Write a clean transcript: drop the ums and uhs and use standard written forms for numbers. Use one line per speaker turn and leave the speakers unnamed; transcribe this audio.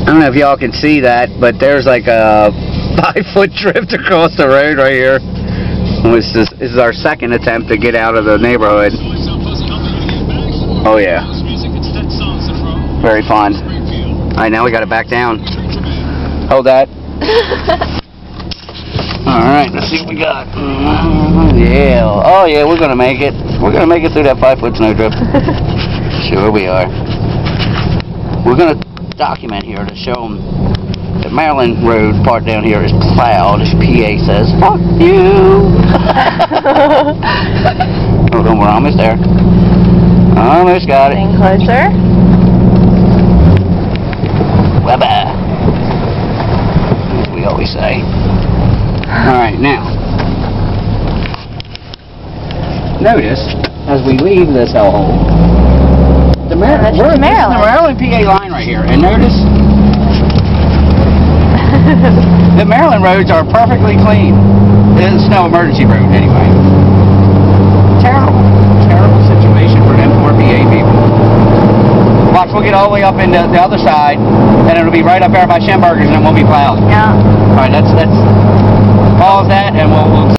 don't know if y'all can see that, but there's like a 5-foot drift across the road right here. This is our second attempt to get out of the neighborhood. Oh yeah. Very fun. Alright, now we gotta back down. Hold that. Alright, let's see what we got. Yeah. Oh yeah, we're gonna make it. We're gonna make it through that 5-foot snowdrift. Sure we are. We're gonna document here to show them the Maryland Road part down here is plowed. PA says, fuck you! Oh, don't worry, almost there. Almost got it.
Getting closer.
Bye-bye. As we always say. Alright, now. Notice, as we leave this hellhole, we're in the Maryland PA line right here, and notice the Maryland roads are perfectly clean. It's no emergency road anyway. Terrible situation for them poor PA people. Watch, we'll get all the way up into the other side, and it'll be right up there by Schemberger's, and it won't be plowed.
Yeah.
All right, let's pause that, and we'll